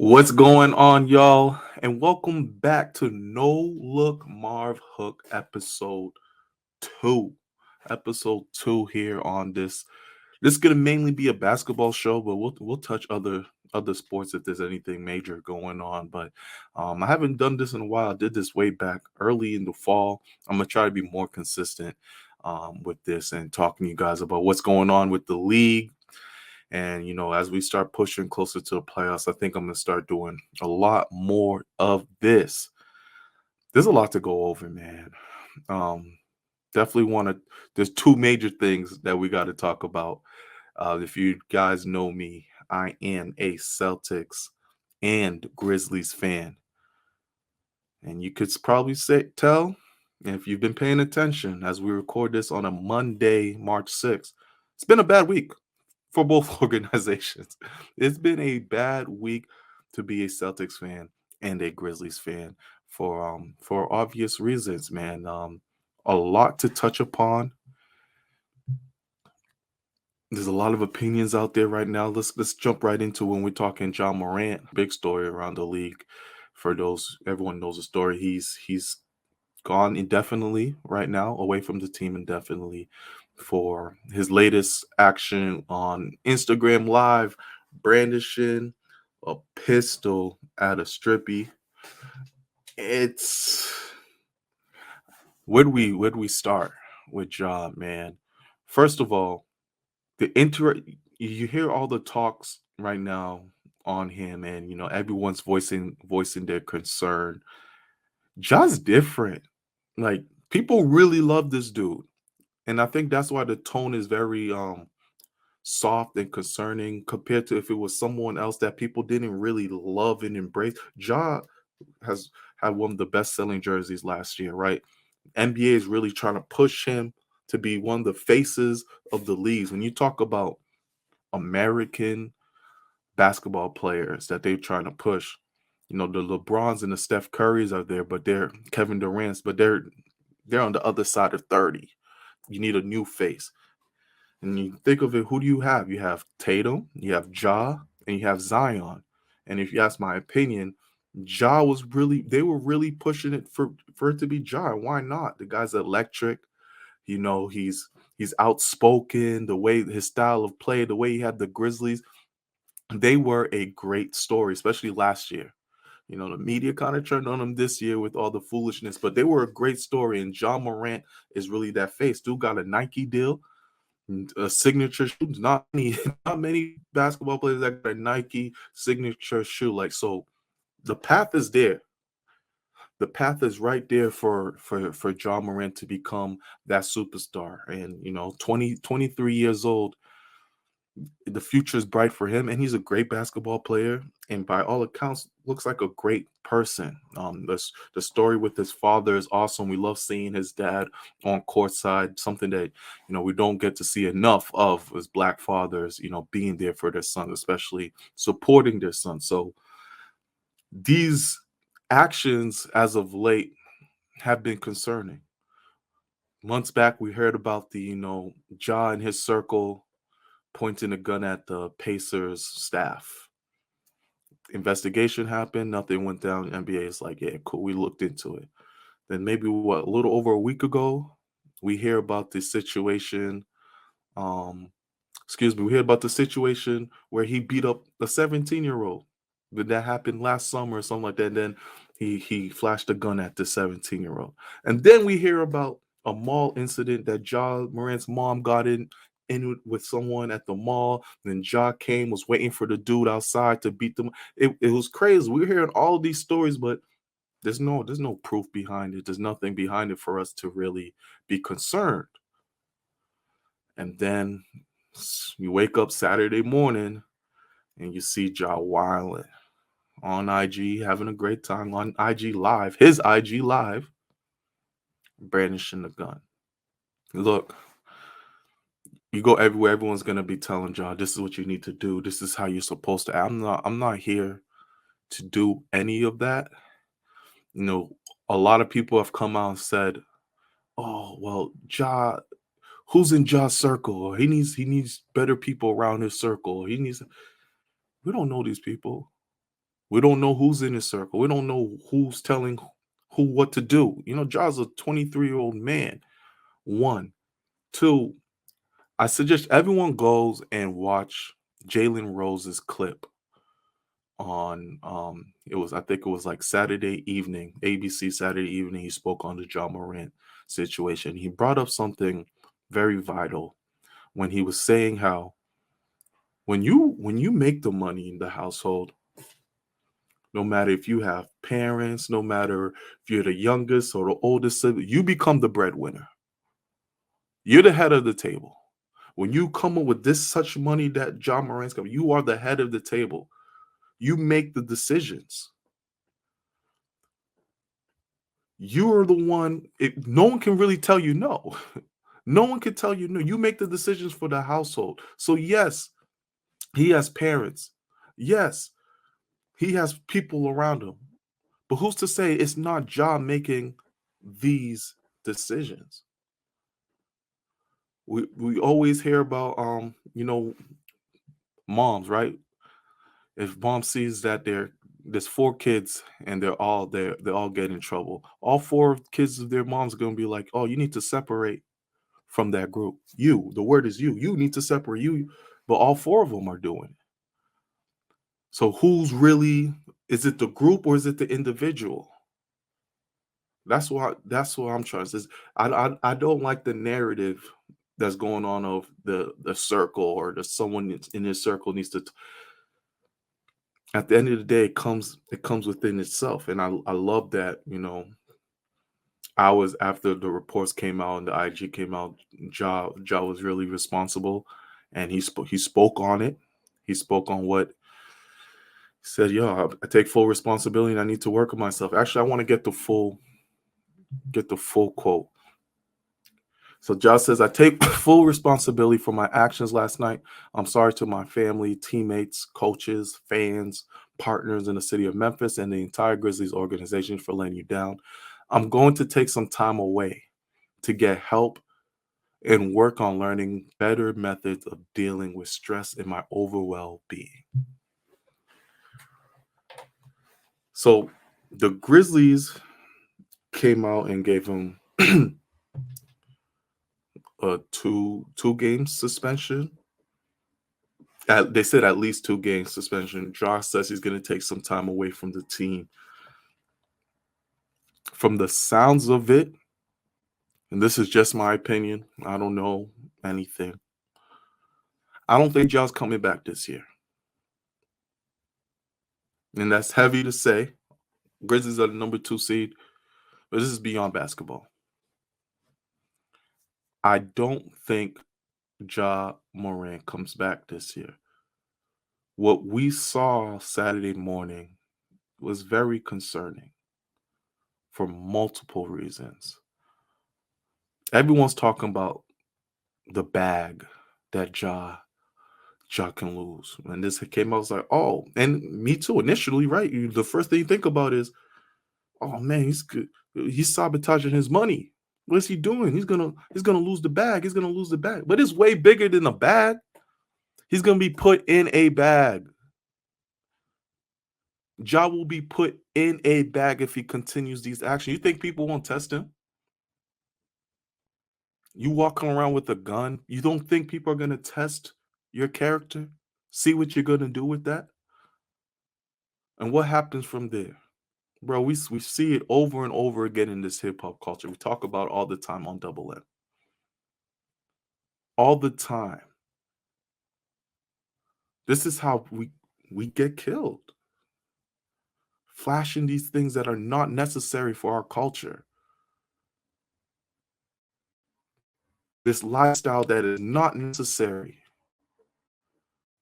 What's going on, y'all? And welcome back to No Look Marv Hook episode 2. Episode 2 here on this. This is gonna mainly be a basketball show, but we'll touch other sports if there's anything major going on. But I haven't done this in a while. I did this way back early in the fall. I'm gonna try to be more consistent with this and talking to you guys about what's going on with the league. And, as we start pushing closer to the playoffs, I think I'm going to start doing a lot more of this. There's a lot to go over, man. Um, Definitely want to. There's two major things that we got to talk about. If you guys know me, I am a Celtics and Grizzlies fan. And you could probably tell if you've been paying attention as we record this on a Monday, March 6th. It's been a bad week for both organizations. It's been a bad week to be a Celtics fan and a Grizzlies fan for obvious reasons, man. A lot to touch upon. There's a lot of opinions out there right now. Let's jump right into when we're talking John Morant. Big story around the league. For those, everyone knows the story. He's gone indefinitely right now, away from the team indefinitely for his latest action on Instagram Live, brandishing a pistol at a strippy. It's where'd we start with Ja, man? First of all, you hear all the talks right now on him, and everyone's voicing their concern. Ja's different. Like, people really love this dude. And I think that's why the tone is very soft and concerning compared to if it was someone else that people didn't really love and embrace. Ja has had one of the best selling jerseys last year, right? NBA is really trying to push him to be one of the faces of the leagues. When you talk about American basketball players that they're trying to push, the LeBrons and the Steph Currys are there, but they're Kevin Durant's, but they're on the other side of 30. You need a new face. And you think of it, who do you have? You have Tatum, you have Ja, and you have Zion. And if you ask my opinion, they were really pushing it for it to be Ja. Why not? The guy's electric. He's outspoken, the way his style of play, the way he had the Grizzlies, they were a great story, especially last year. The media kind of turned on them this year with all the foolishness, but they were a great story. And John Morant is really that face. Dude got a Nike deal, a signature shoe. Not many, not many basketball players that got a Nike signature shoe. Like, so the path is there. The path is right there for John Morant to become that superstar. And 23 years old, the future is bright for him, and he's a great basketball player, and by all accounts looks like a great person. The story with his father is awesome. We love seeing his dad on courtside, something that we don't get to see enough of, as black fathers being there for their sons, especially supporting their sons. So these actions as of late have been concerning. Months back we heard about the Ja and his circle pointing a gun at the Pacers staff. Investigation happened, nothing went down. NBA is like, yeah, cool, we looked into it. Then maybe a little over a week ago, we hear about the situation. Um, we hear about the situation where he beat up a 17-year-old. Did that happen last summer or something like that? And then he flashed a gun at the 17-year-old. And then we hear about a mall incident that Ja Morant's mom got in with someone at the mall. Then Ja came, was waiting for the dude outside to beat them. It was crazy. We're hearing all of these stories, but there's no proof behind it. There's nothing behind it for us to really be concerned. And then you wake up Saturday morning and you see Ja wilding on IG, having a great time on IG Live, his IG Live, brandishing the gun. Look, you go everywhere, everyone's gonna be telling Ja, this is what you need to do. This is how you're supposed to. I'm not here to do any of that. A lot of people have come out and said, "Oh, well, Ja, who's in Ja's circle? Or he needs better people around his circle. He needs." We don't know these people. We don't know who's in his circle. We don't know who's telling who what to do. Ja's a 23-year-old man. One. Two, I suggest everyone goes and watch Jalen Rose's clip on I think it was like Saturday evening, ABC Saturday evening. He spoke on the John Morant situation. He brought up something very vital when he was saying how when you make the money in the household, no matter if you have parents, no matter if you're the youngest or the oldest sibling, you become the breadwinner. You're the head of the table. When you come up with this such money that John Morant's coming, you are the head of the table. You make the decisions. You are the one. No one can really tell you no. No one can tell you no. You make the decisions for the household. So yes, he has parents. Yes, he has people around him. But who's to say it's not John making these decisions? We always hear about moms, right? If mom sees that there's four kids and they all get in trouble, all four kids of their moms are gonna be like, oh, you need to separate from that group. The word is you need to separate you, but all four of them are doing it. So who's really, is it the group or is it the individual? That's what I'm trying to say. I don't like the narrative that's going on of the circle, or the someone that's in his circle needs to. At the end of the day, it comes within itself, and I love that. I was, after the reports came out and the IG came out, Ja was really responsible, and he spoke on it. He spoke on what he said. Yo, I take full responsibility, and I need to work on myself. Actually, I want to get the full quote. So Josh says, I take full responsibility for my actions last night. I'm sorry to my family, teammates, coaches, fans, partners in the city of Memphis, and the entire Grizzlies organization for letting you down. I'm going to take some time away to get help and work on learning better methods of dealing with stress in my overall being. So the Grizzlies came out and gave him a two game suspension. They said at least 2 game suspension. Josh says he's going to take some time away from the team. From the sounds of it, and this is just my opinion, I don't know anything, I don't think Josh coming back this year. And that's heavy to say. Grizzlies are the number 2 seed, but this is beyond basketball. I don't think Ja Morant comes back this year. What we saw Saturday morning was very concerning for multiple reasons. Everyone's talking about the bag that Ja can lose. When this came out, I was like, oh, and me too. Initially, right? The first thing you think about is, oh man, he's good. He's sabotaging his money. What is he doing? He's gonna lose the bag. He's gonna lose the bag. But it's way bigger than a bag. He's gonna be put in a bag. Ja will be put in a bag if he continues these actions. You think people won't test him? You walking around with a gun, you don't think people are gonna test your character? See what you're gonna do with that? And what happens from there? Bro, we see it over and over again in this hip hop culture. We talk about it all the time on Double M. All the time. This is how we get killed. Flashing these things that are not necessary for our culture. This lifestyle that is not necessary.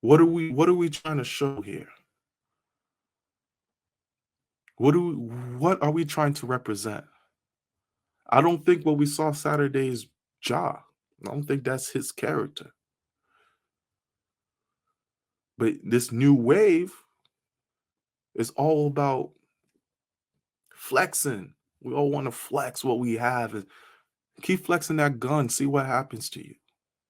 What are we trying to show here? What are we trying to represent? I don't think what we saw Saturday is Ja. I don't think that's his character. But this new wave is all about flexing. We all want to flex what we have and keep flexing that gun, see what happens to you.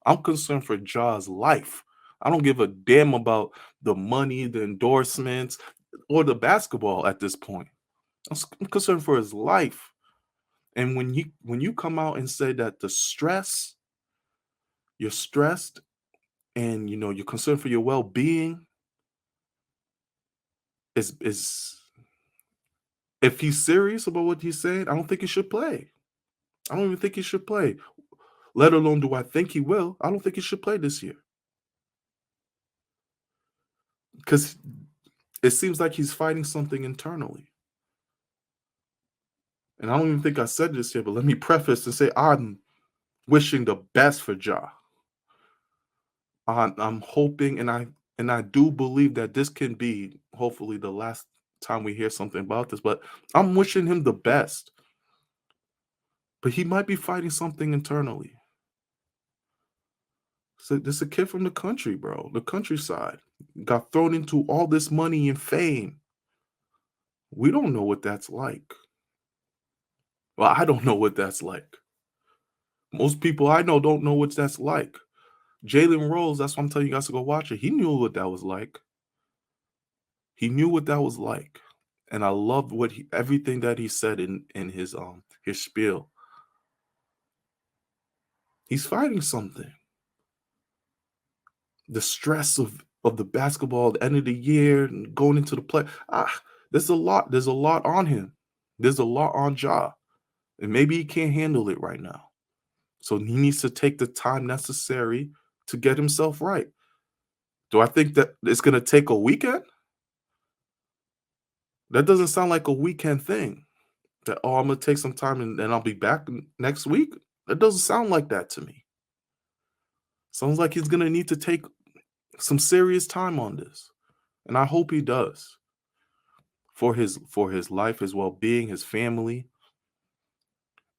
I'm concerned for Ja's life. I don't give a damn about the money, the endorsements, or the basketball at this point. I'm concerned for his life. And when you come out and say that you're stressed, and you're concerned for your well-being, is if he's serious about what he's saying, I don't think he should play. I don't even think he should play. Let alone do I think he will. I don't think he should play this year. Because it seems like he's fighting something internally. And I don't even think I said this here, but let me preface and say I'm wishing the best for Ja. I'm hoping, and I do believe that this can be hopefully the last time we hear something about this, but I'm wishing him the best. But he might be fighting something internally. So this is a kid from the country, bro. The countryside. Got thrown into all this money and fame. We don't know what that's like. Well, I don't know what that's like. Most people I know don't know what that's like. Jalen Rose, that's why I'm telling you guys to go watch it. He knew what that was like. He knew what that was like. And I loved everything that he said in his spiel. He's fighting something. The stress of the basketball, the end of the year, and going into the play. There's a lot. There's a lot on him. There's a lot on Ja. And maybe he can't handle it right now. So he needs to take the time necessary to get himself right. Do I think that it's going to take a weekend? That doesn't sound like a weekend thing. That, I'm going to take some time and I'll be back next week. That doesn't sound like that to me. Sounds like he's going to need to take some serious time on this. And I hope he does. For his life, his well-being, his family.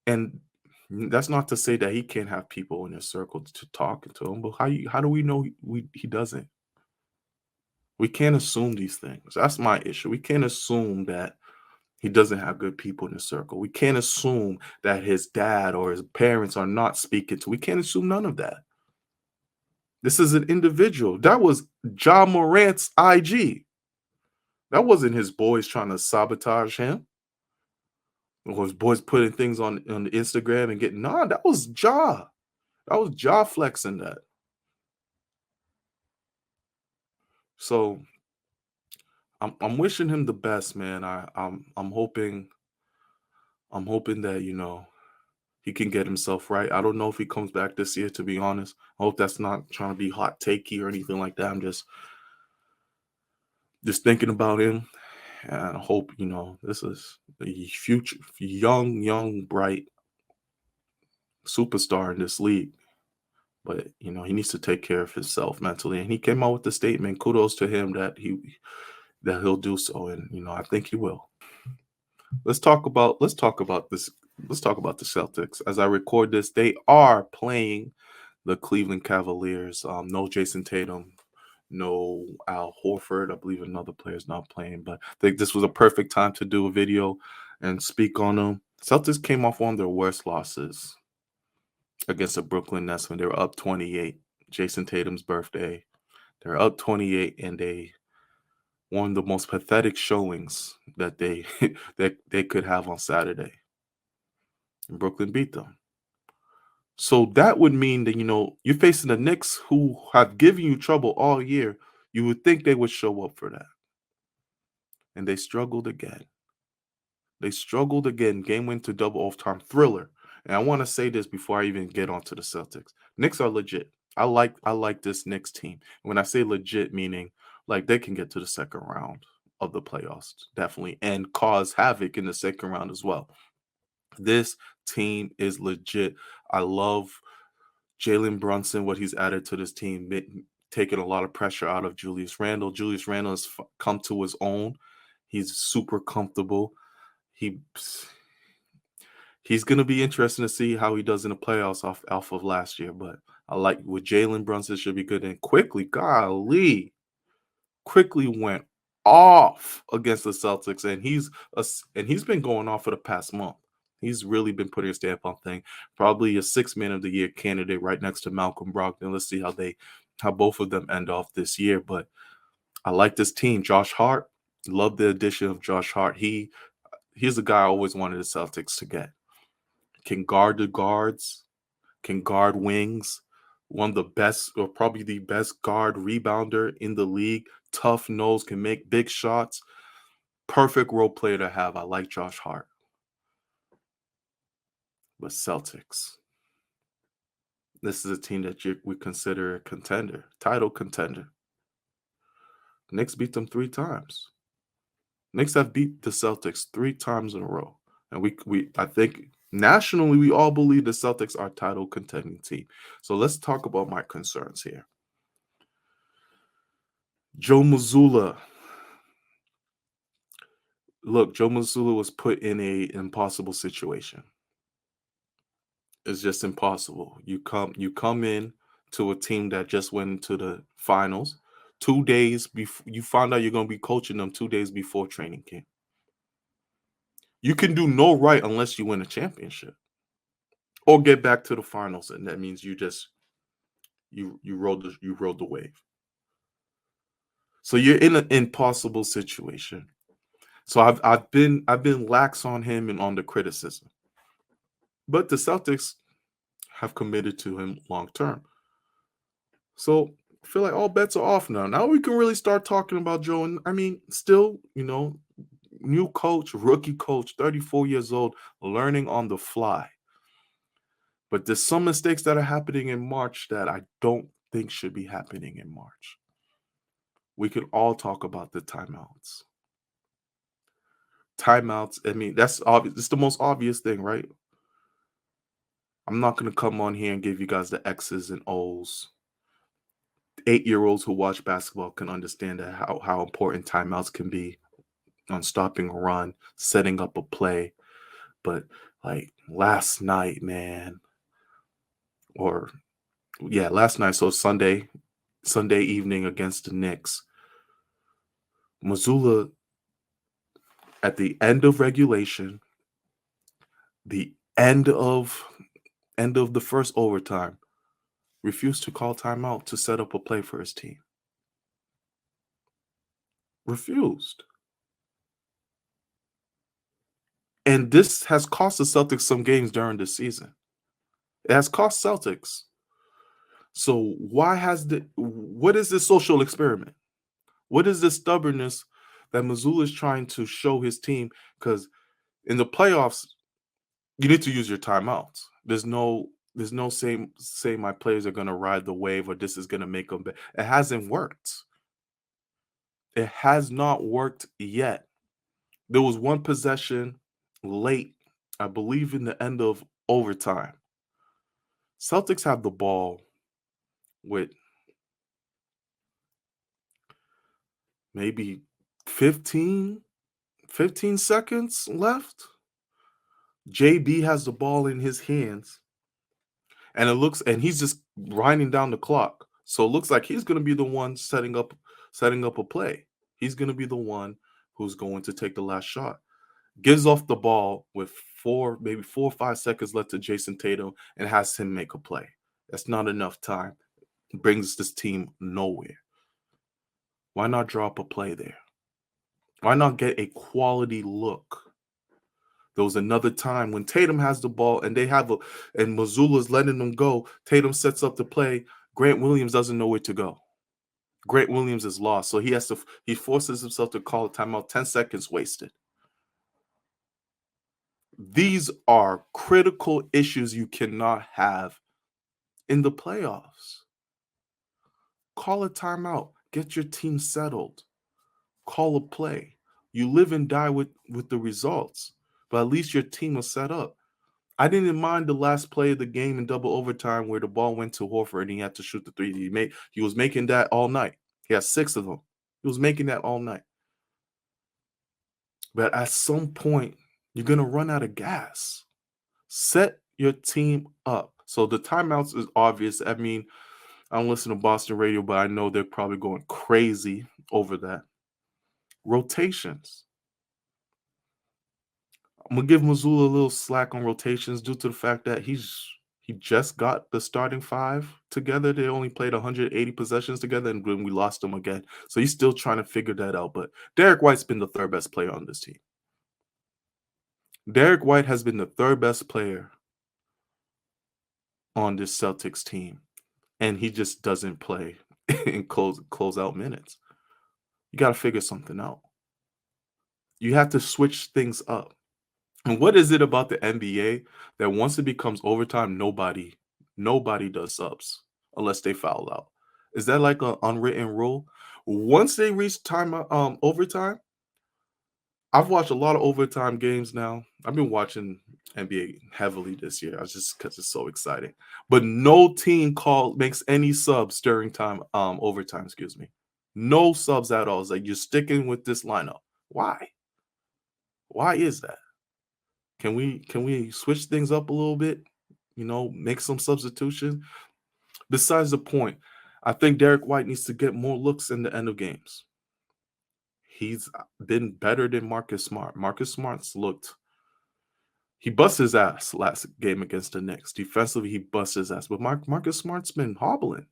And that's not to say that he can't have people in his circle to talk to him, but how do we know he doesn't? We can't assume these things. That's my issue. We can't assume that he doesn't have good people in his circle. We can't assume that his dad or his parents are not speaking to. We can't assume none of that. This is an individual. That was Ja Morant's IG. That wasn't his boys trying to sabotage him. Or his boys putting things on the Instagram and getting that was Ja. That was Ja flexing that. So I'm wishing him the best, man. I'm hoping that he can get himself right. I don't know if he comes back this year, to be honest. I hope that's not trying to be hot takey or anything like that. I'm just thinking about him, and I hope this is a future young bright superstar in this league. But he needs to take care of himself mentally, and he came out with the statement. Kudos to him that he'll do so, and I think he will. Let's talk about this. Let's talk about the Celtics. As I record this, they are playing the Cleveland Cavaliers. No Jason Tatum, no Al Horford. I believe another player is not playing, but I think this was a perfect time to do a video and speak on them. Celtics came off one of their worst losses against the Brooklyn Nets when they were up 28. Jason Tatum's birthday. They're up 28, and they one of the most pathetic showings that they that they could have on Saturday. And Brooklyn beat them. So that would mean that you're facing the Knicks, who have given you trouble all year. You would think they would show up for that. And they struggled again. They struggled again. Game went to double overtime thriller. And I want to say this before I even get onto the Celtics. Knicks are legit. I like this Knicks team. When I say legit, meaning like they can get to the second round of the playoffs, definitely, and cause havoc in the second round as well. This team is legit. I love Jalen Brunson, what he's added to this team, taking a lot of pressure out of Julius Randle. Julius Randle has come to his own. He's super comfortable. He's going to be interesting to see how he does in the playoffs off of last year. But I like with Jalen Brunson should be good. And quickly went off against the Celtics, and he's been going off for the past month. He's really been putting a stamp on things. Probably a 6th Man of the Year candidate right next to Malcolm Brogdon. Let's see how both of them end off this year. But I like this team. Josh Hart, Love the addition of Josh Hart. He's a guy I always wanted the Celtics to get. Can guard the guards, can guard wings. One of the best, or probably the best guard rebounder in the league. Tough nose, can make big shots. Perfect role player to have. I like Josh Hart. But Celtics, this is a team that we consider a contender, title contender. Knicks beat them 3 times. Knicks have beat the Celtics 3 times in a row. And I think nationally we all believe the Celtics are title contending team. So let's talk about my concerns here. Joe Mazzulla. Look, Joe Mazzulla was put in a impossible situation. It's just impossible. You come in to a team that just went into the finals 2 days before you found out you're going to be coaching them 2 days before training camp. You can do no right unless you win a championship or get back to the finals, and that means you rode the wave. So you're in an impossible situation. So I've been lax on him and on the criticism. But the Celtics have committed to him long term. So I feel like all bets are off now. Now we can really start talking about Joe. And I mean, still, new coach, rookie coach, 34 years old, learning on the fly. But there's some mistakes that are happening in March that I don't think should be happening in March. We can all talk about the timeouts. Timeouts, I mean, that's obvious. It's the most obvious thing, right? I'm not going to come on here and give you guys the X's and O's. 8-year-olds who watch basketball can understand how important timeouts can be on stopping a run, setting up a play. But like last night, man, last night, so Sunday evening against the Knicks, Mazzulla, at the end of regulation, the end of the first overtime, refused to call timeout to set up a play for his team. Refused. And this has cost the Celtics some games during the season. It has cost Celtics. So what is this social experiment? What is this stubbornness that Mazzulla is trying to show his team? Because in the playoffs, you need to use your timeouts. There's no say my players are going to ride the wave or this is going to make them better. It hasn't worked. It has not worked yet. There was one possession late, I believe in the end of overtime. Celtics have the ball with maybe 15 seconds left. JB has the ball in his hands, and he's just grinding down the clock. So it looks like he's going to be the one setting up a play. He's going to be the one who's going to take the last shot. Gives off the ball with 4 or 5 seconds left to Jason Tatum and has him make a play. That's not enough time. It brings this team nowhere. Why not drop a play there? Why not get a quality look? There was another time when Tatum has the ball and and Mazzulla's letting them go. Tatum sets up the play. Grant Williams doesn't know where to go. Grant Williams is lost, so he forces himself to call a timeout. 10 seconds wasted. These are critical issues you cannot have in the playoffs. Call a timeout. Get your team settled. Call a play. You live and die with the results, but at least your team was set up. I didn't mind the last play of the game in double overtime where the ball went to Horford and he had to shoot the 3. He was making that all night. He had 6 of them. He was making that all night. But at some point, you're going to run out of gas. Set your team up. So the timeouts is obvious. I mean, I don't listen to Boston radio, but I know they're probably going crazy over that. Rotations. I'm gonna give Mazzulla a little slack on rotations due to the fact that he's He just got the starting five together. They only played 180 possessions together, and when we lost them again. So he's still trying to figure that out. But Derek White's been the third best player on this team. Derek White has been the third best player on this Celtics team, and he just doesn't play in close out minutes. You got to figure something out. You have to switch things up. And what is it about the NBA that once it becomes overtime, nobody does subs unless they foul out? Is that like an unwritten rule? Once they reach overtime, I've watched a lot of overtime games now. I've been watching NBA heavily this year. I was just because it's so exciting. But no team makes any subs during overtime, excuse me. No subs at all. It's like you're sticking with this lineup. Why? Why is that? Can we switch things up a little bit? Make some substitution. Besides the point, I think Derek White needs to get more looks in the end of games. He's been better than Marcus Smart. Marcus Smart's he bust his ass last game against the Knicks. Defensively, he bust his ass. But Marcus Smart's been hobbling.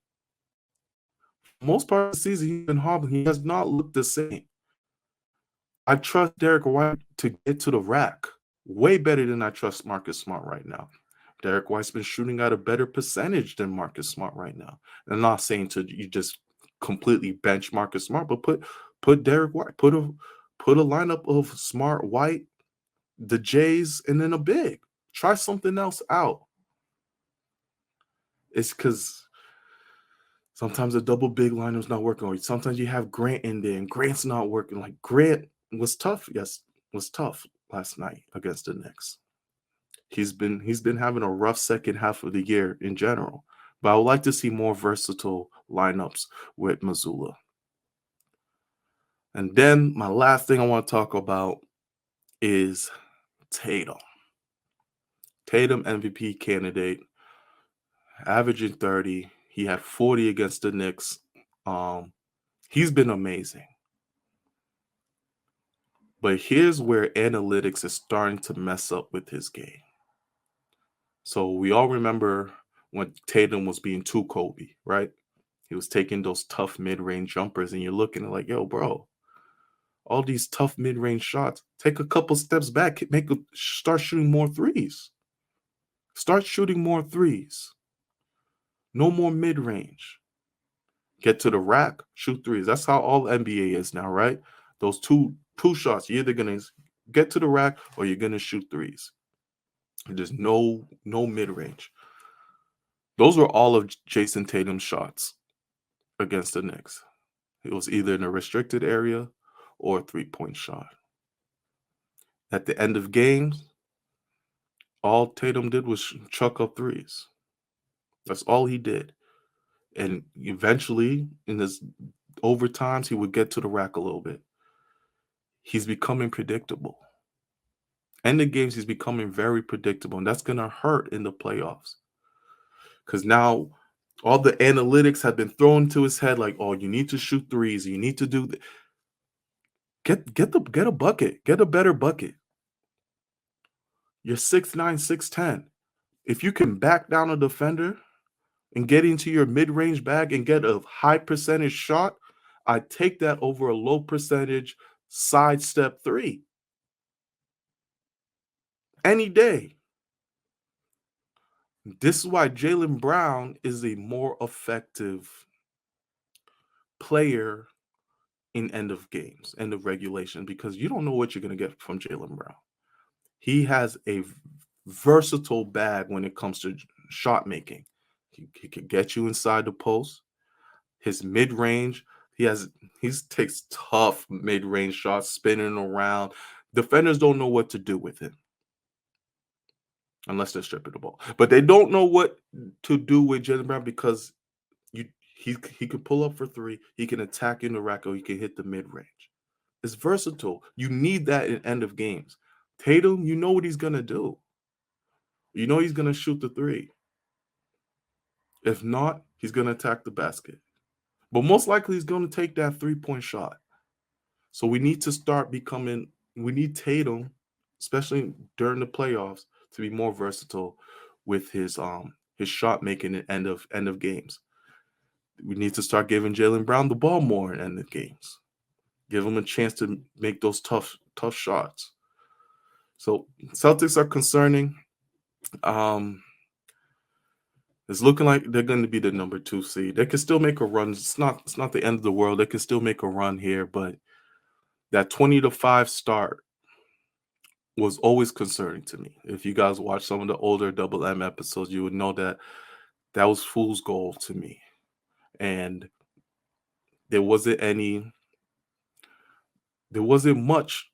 For most part of the season, he's been hobbling. He has not looked the same. I trust Derek White to get to the rack way better than I trust Marcus Smart right now. Derek White's been shooting at a better percentage than Marcus Smart right now. And I'm not saying you just completely bench Marcus Smart, but put Derek White, put a lineup of Smart, White, the Jays, and then a big. Try something else out. It's because sometimes a double big lineup's not working. Or sometimes you have Grant in there, and Grant's not working. Like Grant was tough. Yes, was tough last night against the Knicks. He's been having a rough second half of the year in general. But I would like to see more versatile lineups with Mazzulla. And then my last thing I want to talk about is Tatum. Tatum MVP candidate, averaging 30. He had 40 against the Knicks. He's been amazing. But here's where analytics is starting to mess up with his game. So we all remember when Tatum was being too Kobe, right? He was taking those tough mid-range jumpers, and you're looking at like, yo, bro, all these tough mid-range shots. Take a couple steps back, start shooting more threes. Start shooting more threes. No more mid-range. Get to the rack, shoot threes. That's how all NBA is now, right? Those two shots, you're either gonna get to the rack or you're gonna shoot threes. There's no mid-range. Those were all of Jason Tatum's shots against the Knicks. It was either in a restricted area or a three-point shot. At the end of games, all Tatum did was chuck up threes. That's all he did. And eventually, in his overtimes, he would get to the rack a little bit. He's becoming predictable. End of games, he's becoming very predictable, and that's going to hurt in the playoffs. Because now all the analytics have been thrown to his head like, oh, you need to shoot threes. You need to do get a bucket. Get a better bucket. You're 6'9", 6'10". If you can back down a defender and get into your mid-range bag and get a high percentage shot, I take that over a low percentage sidestep three. Any day. This is why Jaylen Brown is a more effective player in end of games, end of regulation, because you don't know what you're going to get from Jaylen Brown. He has a versatile bag when it comes to shot making. He can get you inside the post. His mid-range, he takes tough mid-range shots, spinning around. Defenders don't know what to do with him unless they're stripping the ball. But they don't know what to do with Jaylen Brown because he could pull up for three. He can attack in the rack or he can hit the mid-range. It's versatile. You need that in end of games. Tatum, you know what he's going to do. You know he's going to shoot the three. If not, he's going to attack the basket. But most likely he's going to take that three-point shot. So we need Tatum, especially during the playoffs, to be more versatile with his his shot making at end of games. We need to start giving Jaylen Brown the ball more in end of games. Give him a chance to make those tough shots. So Celtics are concerning. Um, it's looking like they're going to be the number 2 seed. They can still make a run. It's not the end of the world. They can still make a run here, but that 20-5 start was always concerning to me. If you guys watch some of the older Double M episodes, you would know that that was fool's gold to me. And there wasn't much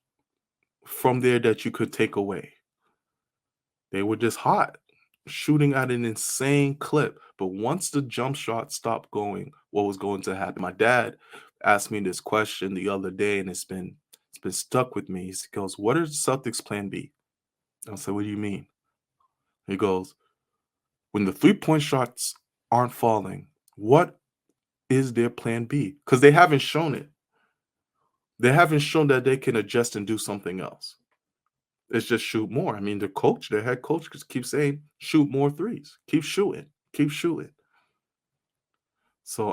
from there that you could take away. They were just hot, shooting at an insane clip. But once the jump shot stopped going, what was going to happen? My dad asked me this question the other day, and it's been stuck with me. He goes, "What is Celtics plan B?" I said, "What do you mean?" He goes, "When the 3-point shots aren't falling, what is their plan B?" Because they haven't shown it. They haven't shown that they can adjust and do something else. It's just shoot more. I mean, their head coach keeps saying, shoot more threes. Keep shooting. Keep shooting. So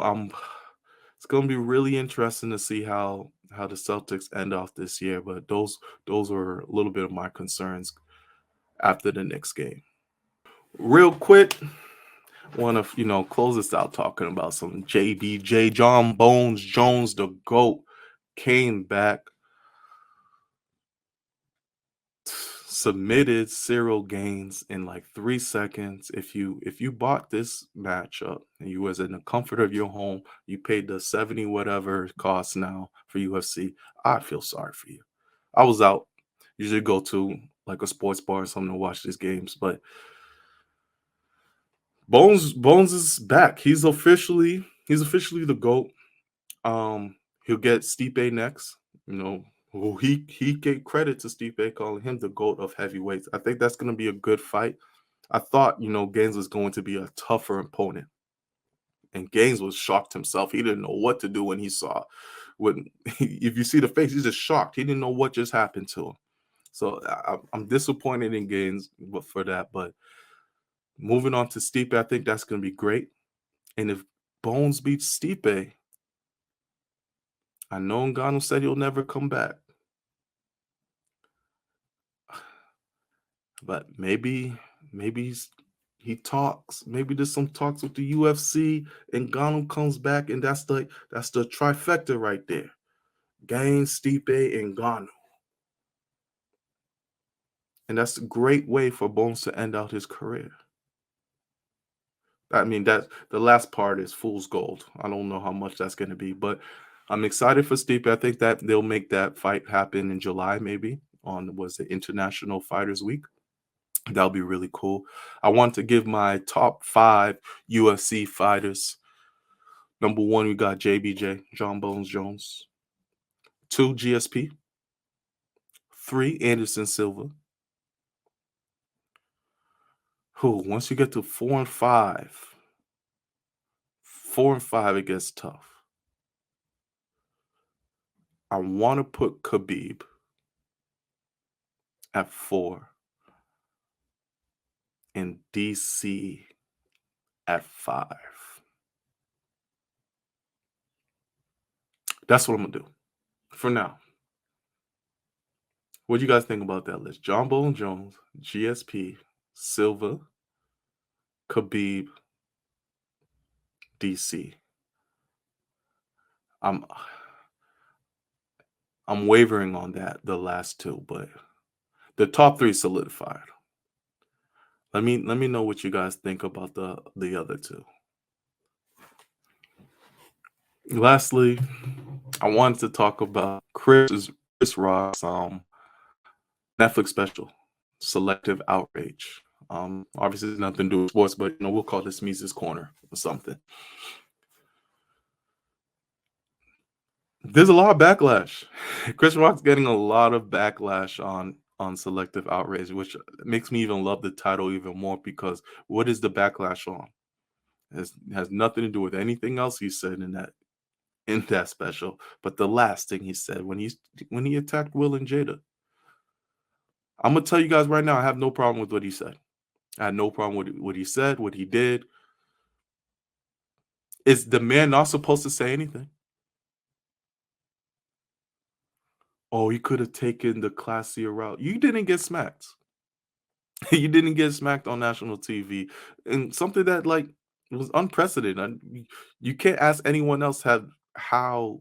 it's gonna be really interesting to see how the Celtics end off this year. But those were a little bit of my concerns after the next game. Real quick, want to close this out talking about some JBJ, John Bones Jones, the GOAT, came back, submitted Cyril Gaines in like 3 seconds. If you bought this matchup and you was in the comfort of your home, you paid the 70 whatever it costs now for UFC, I feel sorry for you. I was out. Usually go to like a sports bar or something to watch these games, but Bones is back. He's officially the GOAT. He'll get Stipe next. Well, he gave credit to Stipe, calling him the GOAT of heavyweights. I think that's going to be a good fight. I thought, Gaines was going to be a tougher opponent, and Gaines was shocked himself. He didn't know what to do when he saw. If you see the face, he's just shocked. He didn't know what just happened to him. So I'm disappointed in Gaines for that. But moving on to Stipe, I think that's going to be great. And if Bones beats Stipe, I know Ngannou said he'll never come back. But maybe he talks. Maybe there's some talks with the UFC, and Ngannou comes back, and that's the trifecta right there. Gaines, Stipe, and Ngannou. And that's a great way for Bones to end out his career. I mean, that the last part is fool's gold. I don't know how much that's going to be, but I'm excited for Stipe. I think that they'll make that fight happen in July, maybe on International Fighters Week. That'll be really cool. I want to give my top 5 UFC fighters. Number 1, we got JBJ, John Bones Jones. 2, GSP. 3, Anderson Silva. Once you get to 4 and 5, it gets tough. I want to put Khabib at 4 and DC at 5. That's what I'm going to do for now. What do you guys think about that list? John Bones Jones, GSP, Silva, Khabib, DC. I'm wavering on that, the last 2, but the top 3 solidified. Let me know what you guys think about the other 2. Lastly, I wanted to talk about Chris Rock's Netflix special, Selective Outrage. Obviously, it's nothing to do with sports, but we'll call this Mises Corner or something. There's a lot of backlash. Chris Rock's getting a lot of backlash on Selective Outrage, which makes me even love the title even more, because what is the backlash on? It has nothing to do with anything else he said in that special, but the last thing he said when he attacked Will and Jada. I'm gonna tell you guys right now, I have no problem with what he said. I had no problem with what he said, what he did. Is the man not supposed to say anything? Oh, he could have taken the classier route. You didn't get smacked. You didn't get smacked on national TV, and something that like was unprecedented. You can't ask anyone else how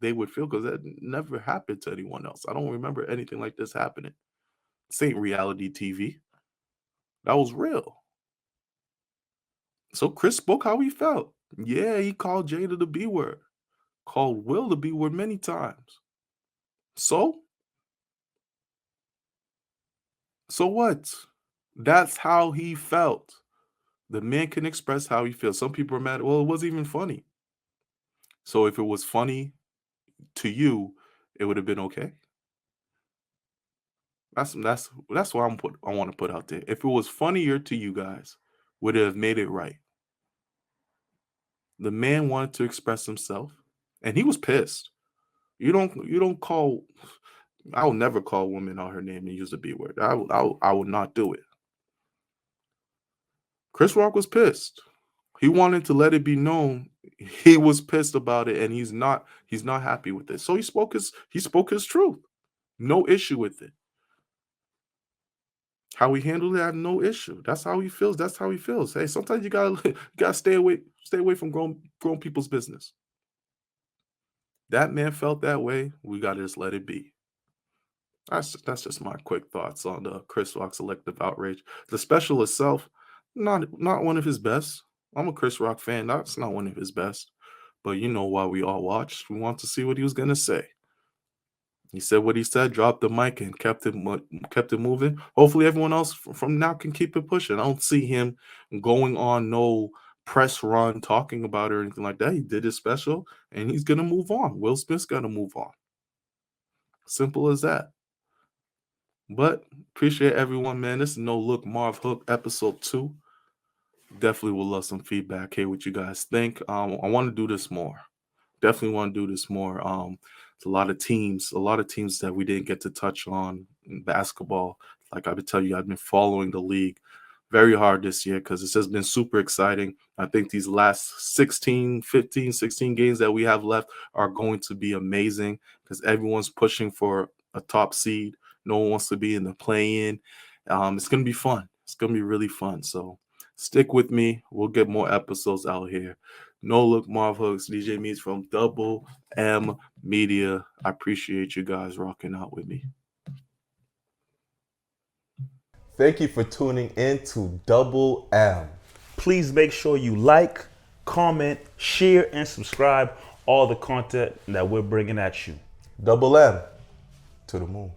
they would feel because that never happened to anyone else. I don't remember anything like this happening. This ain't reality TV. That was real. So Chris spoke how he felt. Yeah, he called Jada the B word, called Will the B word many times. So, so what? That's how he felt. The man can express how he feels. Some people are mad. Well, it wasn't even funny. So if it was funny to you, it would have been okay. That's what I want to put out there. If it was funnier to you guys, would it have made it right? The man wanted to express himself, and he was pissed. You don't call. I will never call a woman on her name and use the B word. I will not do it. Chris Rock was pissed. He wanted to let it be known he was pissed about it, and he's not happy with it. So he spoke his truth. No issue with it. How he handled it, I have no issue. That's how he feels. That's how he feels. Hey, sometimes you gotta you gotta stay away from grown people's business. That man felt that way. We gotta just let it be. That's just my quick thoughts on the Chris Rock selective outrage. The special itself, not one of his best. I'm a Chris Rock fan. That's not one of his best. But you know why we all watched. We want to see what he was gonna say. He said what he said, dropped the mic, and kept it moving. Hopefully, everyone else from now can keep it pushing. I don't see him going on no press run talking about it or anything like that. He did his special, and he's gonna move on. Will Smith's gonna move on. Simple as that. But appreciate everyone, man. This is No Look Marv Hook episode 2. Definitely would love some feedback. Hey, what you guys think? I want to do this more. Definitely want to do this more. It's a lot of teams that we didn't get to touch on in basketball. Like I would tell you, I've been following the league very hard this year because this has been super exciting. I think these last 16, 15, 16 games that we have left are going to be amazing because everyone's pushing for a top seed. No one wants to be in the play-in. It's going to be fun. It's going to be really fun. So stick with me. We'll get more episodes out here. No Look Marv Hooks, DJ Meets from Double M Media. I appreciate you guys rocking out with me. Thank you for tuning in to Double M. Please make sure you like, comment, share, and subscribe all the content that we're bringing at you. Double M to the moon.